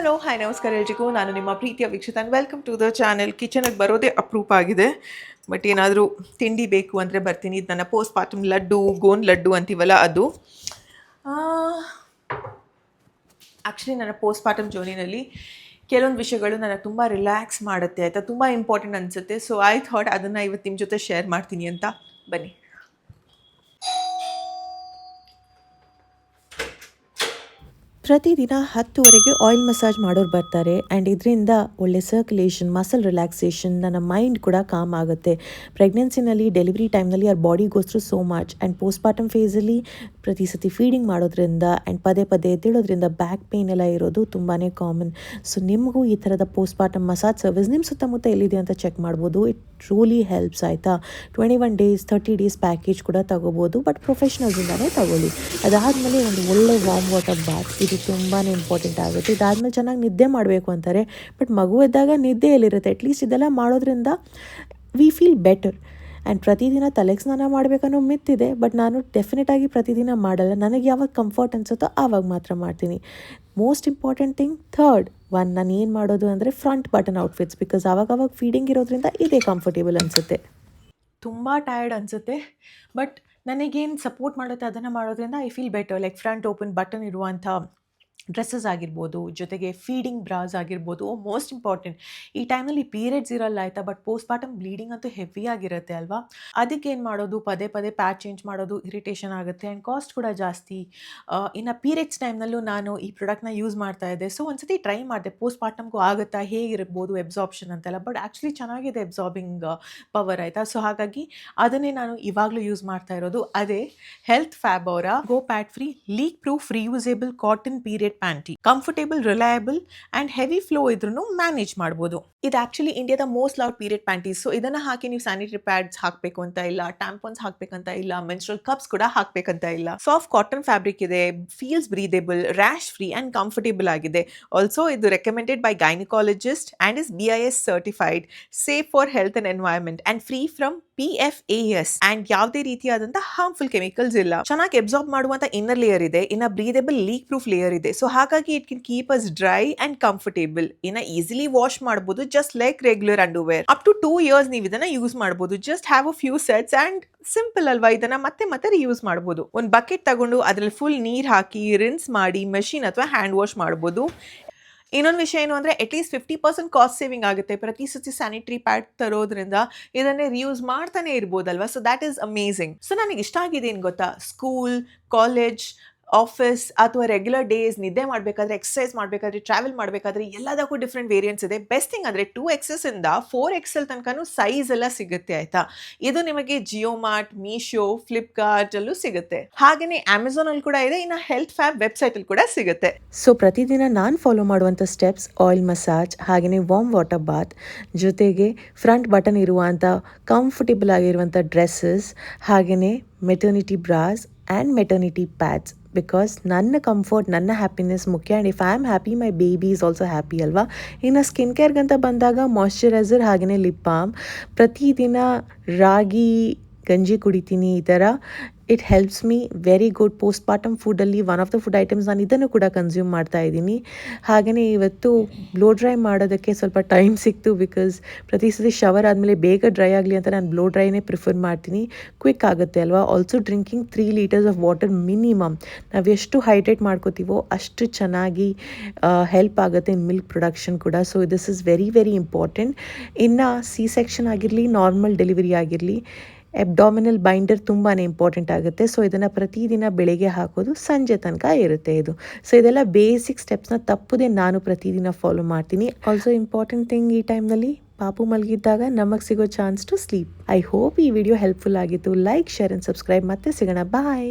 Hello hi ನಮಸ್ಕಾರ ಎಲ್ರಿಗೂ. ನಾನು ನಿಮ್ಮ ಪ್ರೀತಿಯ ವೀಕ್ಷಿತ ವೆಲ್ಕಮ್ ಟು ದ ಚಾನೆಲ್. ಕಿಚನ್ಗೆ ಬರೋದೇ ಅಪರೂಪ ಆಗಿದೆ, ಬಟ್ ಏನಾದರೂ ತಿಂಡಿ ಬೇಕು ಅಂದರೆ ಬರ್ತೀನಿ. ಇದು ನನ್ನ ಪೋಸ್ಟ್ ಪಾರ್ಟಮ್ ಲಡ್ಡು, ಗೋನ್ ಲಡ್ಡು ಅಂತೀವಲ್ಲ ಅದು. ಆ್ಯಕ್ಚುಲಿ ನನ್ನ ಪೋಸ್ಟ್ ಪಾರ್ಟಮ್ ಜರ್ನಿನಲ್ಲಿ ಕೆಲವೊಂದು ವಿಷಯಗಳು ನನಗೆ ತುಂಬ ರಿಲ್ಯಾಕ್ಸ್ ಮಾಡುತ್ತೆ ಆಯಿತಾ, ತುಂಬ ಇಂಪಾರ್ಟೆಂಟ್ ಅನಿಸುತ್ತೆ. ಸೊ ಐ ಥಾಟ್ ಅದನ್ನು ಇವತ್ತು ನಿಮ್ಮ ಜೊತೆ ಶೇರ್ ಮಾಡ್ತೀನಿ ಅಂತ. ಬನ್ನಿ. ಪ್ರತಿದಿನ 10 ಆಯಿಲ್ ಮಸಾಜ್ ಮಾಡೋರು ಬರ್ತಾರೆ ಆ್ಯಂಡ್ ಇದರಿಂದ ಒಳ್ಳೆ ಸರ್ಕ್ಯುಲೇಷನ್, ಮಸಲ್ ರಿಲ್ಯಾಕ್ಸೇಷನ್, ನನ್ನ ಮೈಂಡ್ ಕೂಡ ಕಾಮ್ ಆಗುತ್ತೆ. ಪ್ರೆಗ್ನೆನ್ಸಿನಲ್ಲಿ, ಡೆಲಿವರಿ ಟೈಮ್ನಲ್ಲಿ ಅವ್ರ body goes through so much. And postpartum ಫೇಸಲ್ಲಿ ಪ್ರತಿ ಸತಿ ಫೀಡಿಂಗ್ ಮಾಡೋದ್ರಿಂದ ಆ್ಯಂಡ್ ಪದೇ ಪದೇ ಎದ್ದೇಳೋದ್ರಿಂದ ಬ್ಯಾಕ್ ಪೇನ್ ಎಲ್ಲ ಇರೋದು ತುಂಬಾ ಕಾಮನ್. ಸೊ ನಿಮಗೂ ಈ ಥರದ ಪೋಸ್ಟ್ಪಾರ್ಟಮ್ ಮಸಾಜ್ ಸರ್ವಿಸ್ ನಿಮ್ಮ ಸುತ್ತಮುತ್ತ ಎಲ್ಲಿದೆ ಅಂತ ಚೆಕ್ ಮಾಡ್ಬೋದು. ಇಟ್ ಟ್ರೂಲಿ ಹೆಲ್ಪ್ಸ್ ಆಯಿತಾ. 21 ಡೇಸ್ 30 ಡೇಸ್ ಪ್ಯಾಕೇಜ್ ಕೂಡ ತಗೋಬೋದು, ಬಟ್ ಪ್ರೊಫೆಷ್ನಲ್ಸಿಂದಲೇ ತಗೊಳ್ಳಿ. ಅದಾದಮೇಲೆ ಒಂದು ಒಳ್ಳೆ ವಾರ್ಮ್ ವಾಟರ್ ಬಾತ್, ಇದು ತುಂಬಾ ಇಂಪಾರ್ಟೆಂಟ್ ಆಗುತ್ತೆ. ಇದಾದಮೇಲೆ ಚೆನ್ನಾಗಿ ನಿದ್ದೆ ಮಾಡಬೇಕು ಅಂತಾರೆ, ಬಟ್ ಮಗು ಇದ್ದಾಗ ನಿದ್ದೆ ಎಲ್ಲಿರುತ್ತೆ. ಅಟ್ಲೀಸ್ಟ್ ಇದೆಲ್ಲ ಮಾಡೋದ್ರಿಂದ ವಿ ಫೀಲ್ ಬೆಟರ್. ಆ್ಯಂಡ್ ಪ್ರತಿದಿನ ತಲೆಗೆ ಸ್ನಾನ ಮಾಡಬೇಕನ್ನೋ ಮಿತ್ತಿದೆ, ಬಟ್ ನಾನು ಡೆಫಿನೆಟಾಗಿ ಪ್ರತಿದಿನ ಮಾಡಲ್ಲ. ನನಗೆ ಯಾವಾಗ ಕಂಫರ್ಟ್ ಅನಿಸುತ್ತೋ ಆವಾಗ ಮಾತ್ರ ಮಾಡ್ತೀನಿ. ಮೋಸ್ಟ್ ಇಂಪಾರ್ಟೆಂಟ್ ಥಿಂಗ್ ನಾನು ಏನು ಮಾಡೋದು ಅಂದರೆ ಫ್ರಂಟ್ ಬಟನ್ ಔಟ್ಫಿಟ್ಸ್, ಬಿಕಾಸ್ ಆವಾಗ ಫೀಡಿಂಗ್ ಇರೋದ್ರಿಂದ ಇದೇ ಕಂಫರ್ಟೇಬಲ್ ಅನಿಸುತ್ತೆ. ತುಂಬ ಟಯರ್ಡ್ ಅನಿಸುತ್ತೆ, ಬಟ್ ನನಗೇನು ಸಪೋರ್ಟ್ ಮಾಡುತ್ತೆ ಅದನ್ನು ಮಾಡೋದ್ರಿಂದ I feel better. Like front open button ಇರುವಂಥ ಡ್ರೆಸ್ಸಸ್ ಆಗಿರ್ಬೋದು, ಜೊತೆಗೆ ಫೀಡಿಂಗ್ ಬ್ರಾಸ್ ಆಗಿರ್ಬೋದು. ಮೋಸ್ಟ್ ಇಂಪಾರ್ಟೆಂಟ್, ಈ ಟೈಮಲ್ಲಿ ಪೀರಿಯಡ್ಸ್ ಇರಲ್ಲ ಆಯಿತಾ, ಬಟ್ ಪೋಸ್ಟ್ಪಾರ್ಟಮ್ ಬ್ಲೀಡಿಂಗ್ ಅಂತೂ ಹೆವಿ ಆಗಿರುತ್ತೆ ಅಲ್ವಾ. ಅದಕ್ಕೆ ಏನು ಮಾಡೋದು, ಪದೇ ಪದೇ ಪ್ಯಾಡ್ ಚೇಂಜ್ ಮಾಡೋದು ಇರಿಟೇಷನ್ ಆಗುತ್ತೆ ಆ್ಯಂಡ್ ಕಾಸ್ಟ್ ಕೂಡ ಜಾಸ್ತಿ. ಇನ್ನು ಪೀರಿಯಡ್ಸ್ ಟೈಮ್ನಲ್ಲೂ ನಾನು ಈ ಪ್ರಾಡಕ್ಟ್ನ ಯೂಸ್ ಮಾಡ್ತಾ ಇದ್ದೆ. ಸೊ ಒಂದ್ಸತಿ ಟ್ರೈ ಮಾಡಿದೆ, ಪೋಸ್ಟ್ಪಾರ್ಟಮ್ಗೂ ಆಗುತ್ತಾ, ಹೇಗಿರ್ಬೋದು ಎಬ್ಸಾರ್ಪ್ಷನ್ ಅಂತೆಲ್ಲ. ಬಟ್ ಆ್ಯಕ್ಚುಲಿ ಚೆನ್ನಾಗಿದೆ ಎಬ್ಸಾರ್ಬಿಂಗ್ ಪವರ್ ಆಯಿತಾ. ಸೊ ಹಾಗಾಗಿ ಅದನ್ನೇ ನಾನು ಇವಾಗಲೂ ಯೂಸ್ ಮಾಡ್ತಾ ಇರೋದು. ಅದೇ ಹೆಲ್ತ್ ಫ್ಯಾಬ್ ಅವರ go pad free leak proof reusable cotton period panty. Comfortable, reliable and heavy flow ಇದ್ರೂ ಮ್ಯಾನೇಜ್ ಮಾಡ್ಬೋದು. ಇದು ಆ್ಯಕ್ಚುಲಿ ಇಂಡಿಯಾದ most loved period panties. So ಇದನ್ನು ಹಾಕಿ ನೀವು ಸ್ಯಾನಿಟರಿ ಪ್ಯಾಡ್ಸ್ ಹಾಕಬೇಕು ಅಂತ ಇಲ್ಲ, ಟ್ಯಾಂಪನ್ಸ್ ಹಾಕಬೇಕಂತ ಇಲ್ಲ, ಮೆನ್ಸ್ಟ್ರಲ್ ಕಪ್ಸ್ ಕೂಡ ಹಾಕಬೇಕಂತ ಇಲ್ಲ. ಸಾಫ್ಟ್ ಕಾಟನ್ ಫ್ಯಾಬ್ರಿಕ್ ಇದೆ, feels ಬ್ರೀದೇಬಲ್, rash free and comfortable ಆಗಿದೆ. ಆಲ್ಸೋ ಇದು recommended by gynaecologist and is BIS certified, safe for health and environment and free from PFAS and ಯಾವುದೇ ರೀತಿಯಾದಂಥ ಹಾರ್ಮ್ಫುಲ್ ಕೆಮಿಕಲ್ಸ್ ಇಲ್ಲ. ಚೆನ್ನಾಗಿ ಅಬ್ಸಾರ್ಬ್ ಮಾಡುವಂಥ ಇನ್ನರ್ ಲೇಯರ್ ಇದೆ, ಇನ್ನು ಬ್ರೀದೇಬಲ್ ಲೀಕ್ ಪ್ರೂಫ್ ಲೇಯರ್ ಇದೆ. ಸೊ ಹಾಗಾಗಿ it can keep us dry and comfortable. ಇನ್ನು ಈಸಿಲಿ ವಾಶ್ ಮಾಡ್ಬೋದು, just like regular underwear. Up to 2 years ನೀವು ಇದನ್ನ ಯೂಸ್ ಮಾಡ್ಬೋದು. Just have a few sets and simple ಅಲ್ವಾ, ಇದನ್ನ ಮತ್ತೆ ರಿಯೂಸ್ ಮಾಡ್ಬೋದು. ಒಂದು ಬಕೆಟ್ ತಗೊಂಡು ಅದರಲ್ಲಿ ಫುಲ್ ನೀರು ಹಾಕಿ ರಿನ್ಸ್ ಮಾಡಿ ಮೆಷಿನ್ ಅಥವಾ ಹ್ಯಾಂಡ್ ವಾಶ್ ಮಾಡ್ಬೋದು. ಇನ್ನೊಂದು ವಿಷಯ ಏನು ಅಂದರೆ ಅಟ್ಲೀಸ್ಟ್ 50% ಕಾಸ್ಟ್ ಸೇವಿಂಗ್ ಆಗುತ್ತೆ. ಪ್ರತಿ ಸತಿ ಸ್ಯಾನಿಟರಿ ಪ್ಯಾಡ್ ತರೋದ್ರಿಂದ ಇದನ್ನೇ ರಿಯೂಸ್ ಮಾಡ್ತಾನೆ ಇರ್ಬೋದಲ್ವಾ. So that is amazing. So ನನಗೆ ಇಷ್ಟ ಆಗಿದೆ ಏನು ಗೊತ್ತಾ, ಸ್ಕೂಲ್, ಕಾಲೇಜ್, ಆಫೀಸ್ ಅಥವಾ ರೆಗ್ಯುಲರ್ ಡೇಸ್ ನಿದ್ದೆ ಮಾಡಬೇಕಾದ್ರೆ, ಎಕ್ಸಸೈಸ್ ಮಾಡಬೇಕಾದ್ರೆ, ಟ್ರಾವೆಲ್ ಮಾಡಬೇಕಾದ್ರೆ ಎಲ್ಲದಕ್ಕೂ ಡಿಫ್ರೆಂಟ್ ವೇರಿಯಂಟ್ಸ್ ಇದೆ. ಬೆಸ್ಟ್ ಥಿಂಗ್ ಅಂದರೆ 2XS ಇಂದ 4XL ತನಕನೂ ಸೈಜ್ ಎಲ್ಲ ಸಿಗುತ್ತೆ ಆಯಿತಾ. ಇದು ನಿಮಗೆ ಜಿಯೋ ಮಾರ್ಟ್, ಮೀಶೋ, ಫ್ಲಿಪ್ಕಾರ್ಟಲ್ಲೂ ಸಿಗುತ್ತೆ. ಹಾಗೆಯೇ ಅಮೆಝಾನಲ್ಲಿ ಕೂಡ ಇದೆ. ಇನ್ನು ಹೆಲ್ತ್ ಫ್ಯಾಬ್ ವೆಬ್ಸೈಟಲ್ಲಿ ಕೂಡ ಸಿಗುತ್ತೆ. ಸೊ ಪ್ರತಿದಿನ ನಾನು ಫಾಲೋ ಮಾಡುವಂಥ ಸ್ಟೆಪ್ಸ್ ಆಯಿಲ್ ಮಸಾಜ್, ಹಾಗೆಯೇ ವಾರ್ಮ್ ವಾಟರ್ ಬಾತ್, ಜೊತೆಗೆ ಫ್ರಂಟ್ ಬಟನ್ ಇರುವಂಥ ಕಂಫರ್ಟೇಬಲ್ ಆಗಿರುವಂಥ ಡ್ರೆಸ್ಸಸ್, ಹಾಗೆಯೇ maternity brass and maternity pads. Because ನನ್ನ ಕಂಫರ್ಟ್, ನನ್ನ ಹ್ಯಾಪಿನೆಸ್ ಮುಖ್ಯ. And if I am happy, my baby is also happy ಅಲ್ವಾ. ಇನ್ನು ಸ್ಕಿನ್ ಕೇರ್ಗಂತ ಬಂದಾಗ ಮಾಯ್ಶ್ಚರೈಸರ್ ಹಾಗೆಯೇ ಲಿಪ್ ಬಾಮ್. ಪ್ರತಿದಿನ ರಾಗಿ ಗಂಜಿ ಕುಡಿತೀನಿ. ಈ ಥರ it helps me very good. Postpartum ಫುಡ್ಡಲ್ಲಿ one of the food items ನಾನು ಇದನ್ನು ಕೂಡ ಕನ್ಸ್ಯೂಮ್ ಮಾಡ್ತಾ ಇದ್ದೀನಿ. ಹಾಗೆಯೇ ಇವತ್ತು ಬ್ಲೋ ಡ್ರೈ ಮಾಡೋದಕ್ಕೆ ಸ್ವಲ್ಪ ಟೈಮ್ ಸಿಕ್ತು, ಬಿಕಾಸ್ ಪ್ರತಿ ಸತಿ ಶವರ್ ಆದಮೇಲೆ ಬೇಗ ಡ್ರೈ ಆಗಲಿ ಅಂತ ನಾನು ಬ್ಲೋ ಡ್ರೈನೇ ಪ್ರಿಫರ್ ಮಾಡ್ತೀನಿ. ಕ್ವಿಕ್ ಆಗುತ್ತೆ ಅಲ್ವಾ. Also drinking 3 liters of water minimum. ನಾವು ಎಷ್ಟು ಹೈಡ್ರೇಟ್ ಮಾಡ್ಕೋತೀವೋ ಅಷ್ಟು ಚೆನ್ನಾಗಿ ಹೆಲ್ಪ್ ಆಗುತ್ತೆ ಇನ್ ಮಿಲ್ಕ್ ಪ್ರೊಡಕ್ಷನ್ ಕೂಡ. So this is very very important. ಇನ್ನು C-section ಆಗಿರಲಿ, ನಾರ್ಮಲ್ ಡೆಲಿವರಿ ಆಗಿರಲಿ, ಅಬ್ಡಾಮಿನಲ್ ಬೈಂಡರ್ ತುಂಬಾ ಇಂಪಾರ್ಟೆಂಟ್ ಆಗುತ್ತೆ. ಸೊ ಇದನ್ನು ಪ್ರತಿದಿನ ಬೆಳಗ್ಗೆ ಹಾಕೋದು, ಸಂಜೆ ತನಕ ಇರುತ್ತೆ ಇದು. ಸೊ ಇದೆಲ್ಲ ಬೇಸಿಕ್ ಸ್ಟೆಪ್ಸ್ನ ತಪ್ಪದೆ ನಾನು ಪ್ರತಿದಿನ ಫಾಲೋ ಮಾಡ್ತೀನಿ. ಆಲ್ಸೋ ಇಂಪಾರ್ಟೆಂಟ್ ಥಿಂಗ್, ಈ ಟೈಮ್ನಲ್ಲಿ ಪಾಪು ಮಲಗಿದ್ದಾಗ ನಮಗೆ ಸಿಗೋ chance to sleep. I hope ಈ ವಿಡಿಯೋ ಹೆಲ್ಪ್ಫುಲ್ ಆಗಿತ್ತು. Like, share and subscribe. ಮತ್ತೆ ಸಿಗೋಣ. ಬಾಯ್.